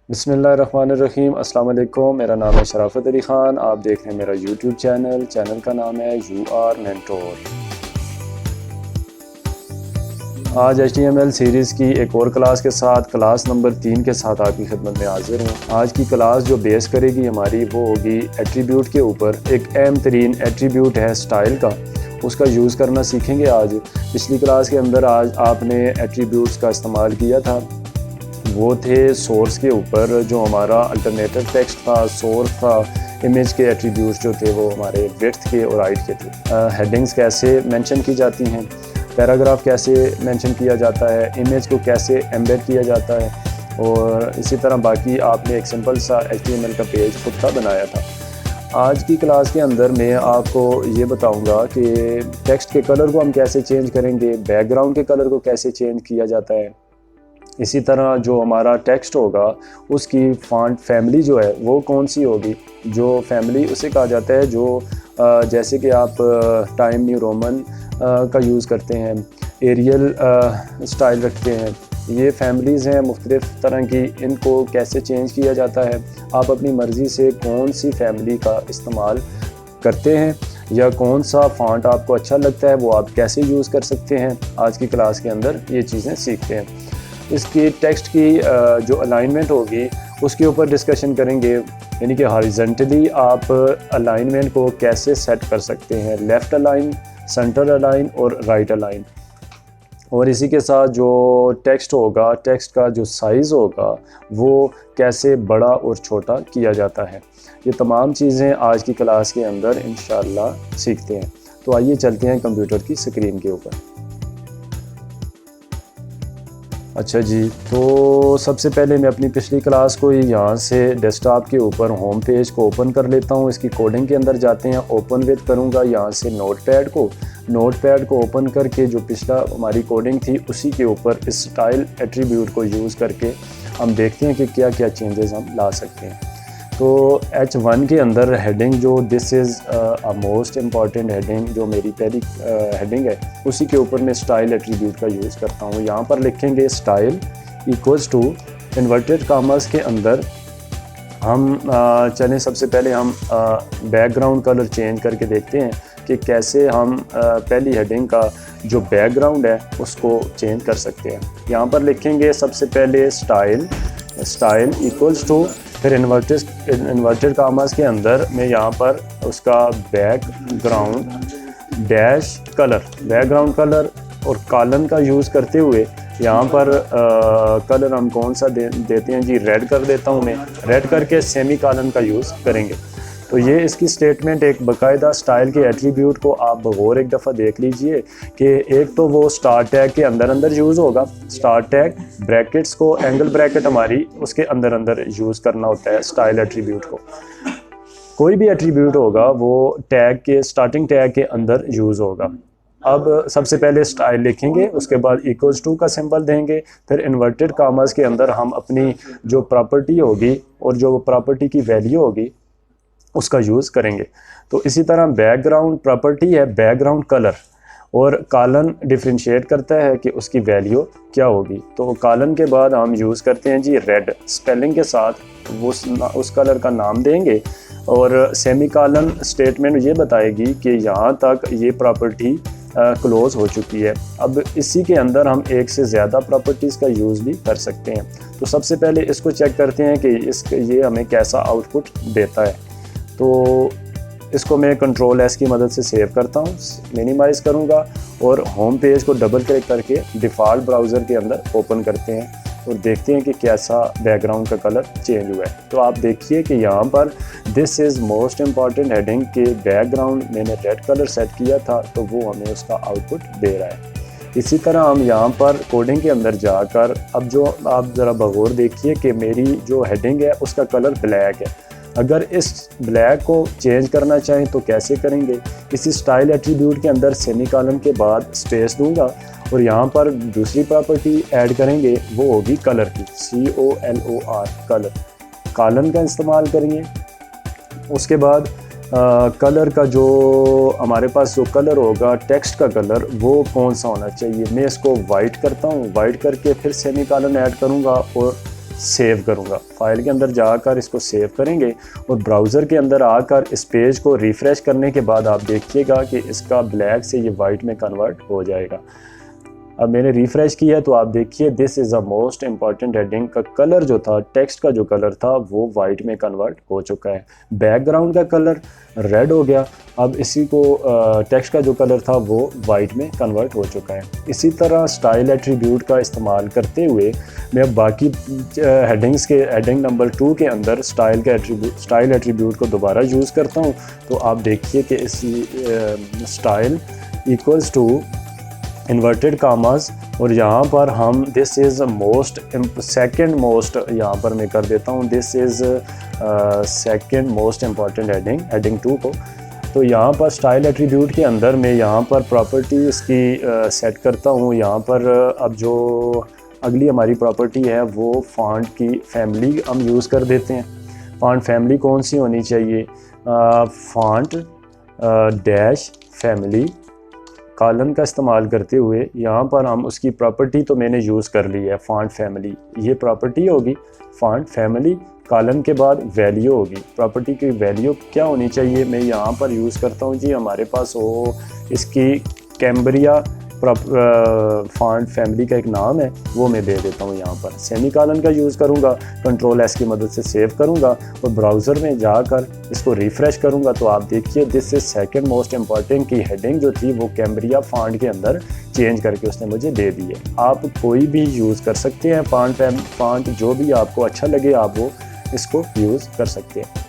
बिस्मिल्लाहिर्रहमानिर्रहीम। अस्सलाम वालेकुम। मेरा नाम है शराफत अली ख़ान। आप देख रहे हैं मेरा यूट्यूब चैनल का नाम है UR मेंटोर। आज HTML सीरीज़ की एक और क्लास के साथ, क्लास नंबर 3 के साथ आपकी खिदमत में हाजिर हूँ। आज की क्लास जो बेस करेगी हमारी, वो होगी एट्रीब्यूट के ऊपर। एक अहम तरीन एट्रीब्यूट है स्टाइल का, उसका यूज़ करना सीखेंगे आज। पिछली क्लास के अंदर आज आपने एट्रीब्यूट्स का इस्तेमाल किया था, वो थे सोर्स के ऊपर। जो हमारा अल्टरनेटिव टेक्स्ट था, सोर्स था, इमेज के एट्रीब्यूट्स जो थे वो हमारे विड्थ के और हाइट के थे। हेडिंग्स कैसे मेंशन की जाती हैं, पैराग्राफ कैसे मेंशन किया जाता है, इमेज को कैसे एम्बेड किया जाता है, और इसी तरह बाकी आपने एक सिंपल सा HTML का पेज खुद का बनाया था। आज की क्लास के अंदर मैं आपको ये बताऊंगा कि टेक्स्ट के कलर को हम कैसे चेंज करेंगे, बैकग्राउंड के कलर को कैसे चेंज किया जाता है। इसी तरह जो हमारा टेक्स्ट होगा उसकी फॉन्ट फैमिली जो है वो कौन सी होगी। जो फैमिली उसे कहा जाता है जो जैसे कि आप टाइम न्यू रोमन का यूज़ करते हैं, एरियल स्टाइल रखते हैं, ये फैमिलीज़ हैं मुख्तलिफ़ तरह की। इनको कैसे चेंज किया जाता है, आप अपनी मर्ज़ी से कौन सी फैमिली का इस्तेमाल करते हैं या कौन सा फॉन्ट आपको अच्छा लगता है वो आप कैसे यूज़ कर सकते हैं। आज की क्लास के अंदर ये चीज़ें सीखते हैं। इसकी टेक्स्ट की जो अलाइनमेंट होगी उसके ऊपर डिस्कशन करेंगे, यानी कि हॉरिजॉन्टली आप अलाइनमेंट को कैसे सेट कर सकते हैं, लेफ़्ट अलाइन, सेंटर अलाइन और राइट अलाइन। और इसी के साथ जो टेक्स्ट होगा, टेक्स्ट का जो साइज़ होगा वो कैसे बड़ा और छोटा किया जाता है। ये तमाम चीज़ें आज की क्लास के अंदर इंशाअल्लाह सीखते हैं। तो आइए चलते हैं कंप्यूटर की स्क्रीन के ऊपर। अच्छा जी, तो सबसे पहले मैं अपनी पिछली क्लास को यहाँ से डेस्कटॉप के ऊपर होम पेज को ओपन कर लेता हूँ। इसकी कोडिंग के अंदर जाते हैं, ओपन विद करूँगा यहाँ से नोटपैड को ओपन करके जो पिछला हमारी कोडिंग थी उसी के ऊपर इस स्टाइल एट्रीब्यूट को यूज़ करके हम देखते हैं कि क्या क्या चेंजेस हम ला सकते हैं। तो H1 के अंदर हेडिंग जो this is a most important heading, जो मेरी पहली हेडिंग है, उसी के ऊपर मैं स्टाइल एट्रीब्यूट का यूज़ करता हूँ। यहाँ पर लिखेंगे style equals to inverted commas के अंदर हम चलें सबसे पहले हम बैकग्राउंड कलर चेंज करके देखते हैं कि कैसे हम पहली हेडिंग का जो बैकग्राउंड है उसको चेंज कर सकते हैं। यहाँ पर लिखेंगे सबसे पहले स्टाइल इक्वल्स टू, फिर इन्वर्टेड कामर्स के अंदर मैं यहाँ पर उसका बैकग्राउंड कलर और कॉलन का यूज़ करते हुए यहाँ पर कलर हम कौन सा देते हैं जी, रेड कर देता हूँ मैं। रेड करके सेमी कॉलन का यूज़ करेंगे। तो ये इसकी स्टेटमेंट एक बाकायदा स्टाइल के एट्रीब्यूट को आप बगौर एक दफ़ा देख लीजिए कि एक तो वो स्टार टैग के अंदर यूज़ होगा। स्टार टैग ब्रैकेट्स को, एंगल ब्रैकेट हमारी उसके अंदर यूज़ करना होता है स्टाइल एट्रीब्यूट को। कोई भी एट्रीब्यूट होगा वो टैग के, स्टार्टिंग टैग के अंदर यूज़ होगा। अब सबसे पहले स्टाइल लिखेंगे, उसके बाद इक्वल्स टू का सिंबल देंगे, फिर इन्वर्टेड कामर्स के अंदर हम अपनी जो प्रॉपर्टी होगी और जो प्रॉपर्टी की वैल्यू होगी उसका यूज़ करेंगे। तो इसी तरह बैकग्राउंड प्रॉपर्टी है बैकग्राउंड कलर, और कॉलन डिफ्रेंशिएट करता है कि उसकी वैल्यू क्या होगी। तो कॉलन के बाद हम यूज़ करते हैं जी रेड, स्पेलिंग के साथ वो उस कलर का नाम देंगे, और सेमी कॉलन स्टेटमेंट ये बताएगी कि यहाँ तक ये प्रॉपर्टी क्लोज़ हो चुकी है। अब इसी के अंदर हम एक से ज़्यादा प्रॉपर्टीज़ का यूज़ भी कर सकते हैं। तो सबसे पहले इसको चेक करते हैं कि ये हमें कैसा आउटपुट देता है। तो इसको मैं कंट्रोल S की मदद से सेव करता हूँ, मिनिमाइज़ करूँगा और होम पेज को डबल क्लिक करके डिफ़ॉल्ट ब्राउज़र के अंदर ओपन करते हैं और देखते हैं कि कैसा बैकग्राउंड का कलर चेंज हुआ है। तो आप देखिए कि यहाँ पर this is most important heading के बैकग्राउंड मैंने रेड कलर सेट किया था, तो वो हमें उसका आउटपुट दे रहा है। इसी तरह हम यहाँ पर कोडिंग के अंदर जाकर अब जो आप ज़रा बगौर देखिए कि मेरी जो हेडिंग है उसका कलर ब्लैक है। अगर इस ब्लैक को चेंज करना चाहें तो कैसे करेंगे, इसी स्टाइल एट्रीब्यूट के अंदर सेमी कॉलन के बाद स्पेस दूंगा और यहाँ पर दूसरी प्रॉपर्टी ऐड करेंगे, वो होगी कलर की, COLOR कलर। कॉलन का इस्तेमाल करेंगे। उसके बाद कलर का जो हमारे पास जो कलर होगा, टेक्स्ट का कलर, वो कौन सा होना चाहिए। मैं इसको वाइट करता हूँ, वाइट करके फिर सेमी कॉलन ऐड करूँगा और सेव करूँगा। फ़ाइल के अंदर जाकर इसको सेव करेंगे और ब्राउज़र के अंदर आकर इस पेज को रिफ़्रेश करने के बाद आप देखिएगा कि इसका ब्लैक से ये वाइट में कन्वर्ट हो जाएगा। अब मैंने रिफ़्रेश किया तो आप देखिए this is a most important heading का कलर जो था, टेक्स्ट का जो कलर था वो वाइट में कन्वर्ट हो चुका है। बैकग्राउंड का कलर रेड हो गया, अब इसी को टेक्स्ट का जो कलर था वो वाइट में कन्वर्ट हो चुका है। इसी तरह स्टाइल एट्रीब्यूट का इस्तेमाल करते हुए मैं अब बाकी हेडिंग्स के हेडिंग नंबर 2 के अंदर स्टाइल एट्रीब्यूट को दोबारा यूज़ करता हूँ। तो आप देखिए कि इसी स्टाइल इक्वल्स टू इन्वर्टेड कामास और यहाँ पर हम this is most second most यहाँ पर मैं कर देता हूँ this is second most important heading 2 को। तो यहाँ पर स्टाइल एट्रीब्यूट के अंदर मैं यहाँ पर प्रॉपर्टीज़ की सेट करता हूँ। यहाँ पर अब जो अगली हमारी प्रॉपर्टी है वो फॉन्ट की फैमिली हम यूज़ कर देते हैं। फॉन्ट फैमिली कौन सी होनी चाहिए, फॉन्ट डैश फैमिली कॉलन का इस्तेमाल करते हुए यहाँ पर हम उसकी प्रॉपर्टी तो मैंने यूज़ कर ली है फॉन्ट फैमिली, ये प्रॉपर्टी होगी फॉन्ट फैमिली कॉलन के बाद वैल्यू होगी। प्रॉपर्टी की वैल्यू क्या होनी चाहिए, मैं यहाँ पर यूज़ करता हूँ जी हमारे पास हो इसकी कैम्ब्रिया फॉन्ट फैमिली का एक नाम है वो मैं दे देता हूँ। यहाँ पर सेमी कॉलन का यूज़ करूँगा, कंट्रोल एस की मदद से सेव करूँगा और ब्राउज़र में जाकर इसको रिफ़्रेश करूँगा तो आप देखिए this is second most important की हेडिंग जो थी वो कैम्ब्रिया फॉन्ट के अंदर चेंज करके उसने मुझे दे दी है। आप कोई भी यूज़ कर सकते हैं फॉन्ट जो भी आपको अच्छा लगे आप वो इसको यूज़ कर सकते हैं।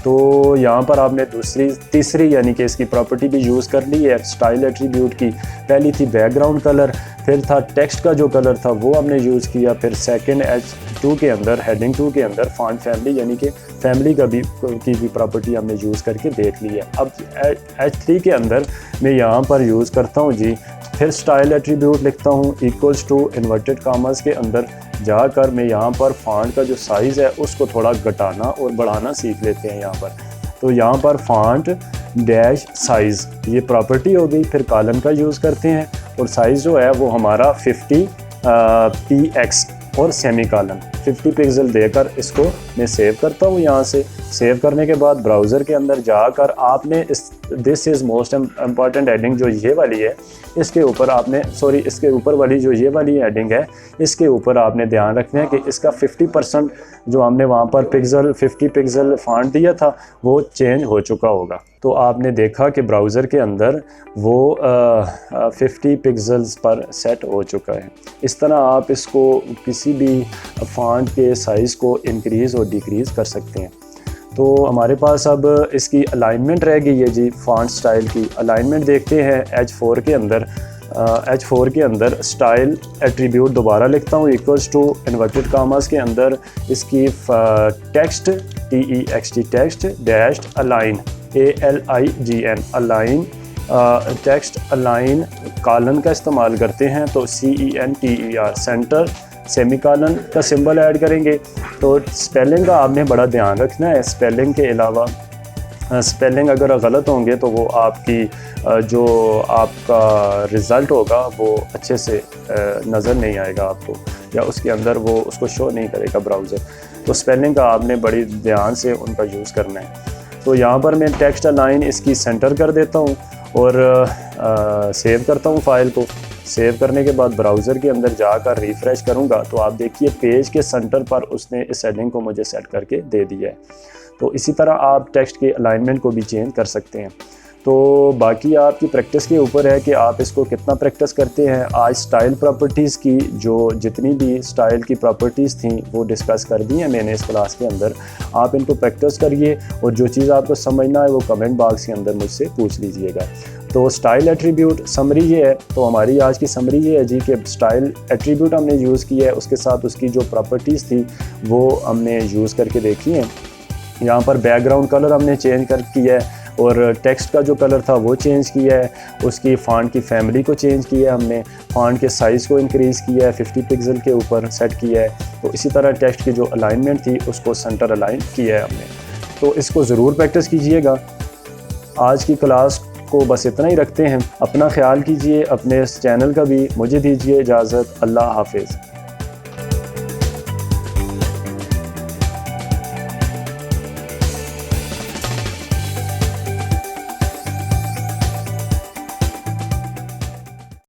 तो यहाँ पर आपने तीसरी यानी कि इसकी प्रॉपर्टी भी यूज़ कर ली है स्टाइल एट्रीब्यूट की। पहली थी बैकग्राउंड कलर, फिर था टेक्स्ट का जो कलर था वो हमने यूज़ किया, फिर सेकंड H2 के अंदर हेडिंग 2 के अंदर फॉन्ट फैमिली यानी कि फैमिली की भी प्रॉपर्टी हमने यूज़ करके देख ली है। अब H3 के अंदर मैं यहाँ पर यूज़ करता हूँ जी, फिर स्टाइल एट्रीब्यूट लिखता हूँ इक्वल्स टू इन्वर्टेड कामास के अंदर जाकर मैं यहाँ पर फॉन्ट का जो साइज़ है उसको थोड़ा घटाना और बढ़ाना सीख लेते हैं यहाँ पर। तो यहाँ पर फॉन्ट डैश साइज़ ये प्रॉपर्टी हो गई, फिर कॉलन का यूज़ करते हैं और साइज़ जो है वो हमारा 50 px और सेमी कॉलन 50 पिक्सल देकर इसको मैं सेव करता हूँ। यहाँ से सेव करने के बाद ब्राउज़र के अंदर जाकर आपने this is most important heading जो ये वाली है इसके ऊपर आपने इसके ऊपर वाली जो ये वाली हेडिंग है इसके ऊपर आपने ध्यान रखना है कि इसका 50% जो हमने वहाँ पर 50 पिक्सल फॉन्ट दिया था वो चेंज हो चुका होगा। तो आपने देखा कि ब्राउज़र के अंदर वो 50 पिक्सल्स पर सेट हो चुका है। इस तरह आप इसको किसी भी फॉन्ट के साइज़ को इंक्रीज़ और डिक्रीज़ कर सकते हैं। तो हमारे पास अब इसकी अलाइनमेंट रह गई है जी, फॉन्ट स्टाइल की अलाइनमेंट देखते हैं। H4 के अंदर स्टाइल एट्रीब्यूट दोबारा लिखता हूँ इक्वल्स टू इन्वर्टेड कामास के अंदर इसकी text TEXT text dashed align ALIGN align text align colon का इस्तेमाल करते हैं तो CENTER सेंटर सेमीकॉलन का सिंबल ऐड करेंगे। तो स्पेलिंग का आपने बड़ा ध्यान रखना है। स्पेलिंग के अलावा स्पेलिंग अगर गलत होंगे तो वो आपकी जो आपका रिज़ल्ट होगा वो अच्छे से नज़र नहीं आएगा आपको, या उसके अंदर वो उसको शो नहीं करेगा ब्राउज़र। तो स्पेलिंग का आपने बड़ी ध्यान से उनका यूज़ करना है। तो यहाँ पर मैं टेक्स्ट अलाइन इसकी सेंटर कर देता हूँ और सेव करता हूँ फ़ाइल को। सेव करने के बाद ब्राउज़र के अंदर जाकर रिफ़्रेश करूँगा तो आप देखिए पेज के सेंटर पर उसने इस हेडिंग को मुझे सेट करके दे दिया है। तो इसी तरह आप टेक्स्ट के अलाइनमेंट को भी चेंज कर सकते हैं। तो बाकी आपकी प्रैक्टिस के ऊपर है कि आप इसको कितना प्रैक्टिस करते हैं। आज स्टाइल प्रॉपर्टीज़ की जो जितनी भी स्टाइल की प्रॉपर्टीज़ थी वो डिस्कस कर दी हैं मैंने इस क्लास के अंदर। आप इनको प्रैक्टिस करिए और जो चीज़ आपको समझना है वो कमेंट बॉक्स के अंदर मुझसे पूछ लीजिएगा। तो स्टाइल एट्रीब्यूट समरी ये है। तो हमारी आज की समरी ये है जी कि स्टाइल एट्रीब्यूट हमने यूज़ किया है, उसके साथ उसकी जो प्रॉपर्टीज़ थी वो हमने यूज़ करके देखी हैं। यहाँ पर बैकग्राउंड कलर हमने चेंज कर किया है और टेक्स्ट का जो कलर था वो चेंज किया है, उसकी फ़ॉन्ट की फैमिली को चेंज किया है हमने, फ़ॉन्ट के साइज़ को इंक्रीज़ किया है, 50 पिक्सल के ऊपर सेट किया है। तो इसी तरह टेक्स्ट की जो अलाइनमेंट थी उसको सेंटर अलाइन किया है हमने। तो इसको ज़रूर प्रैक्टिस कीजिएगा। आज की क्लास को बस इतना ही रखते हैं। अपना ख्याल कीजिए, अपने इस चैनल का भी। मुझे दीजिए इजाज़त। अल्लाह हाफिज़।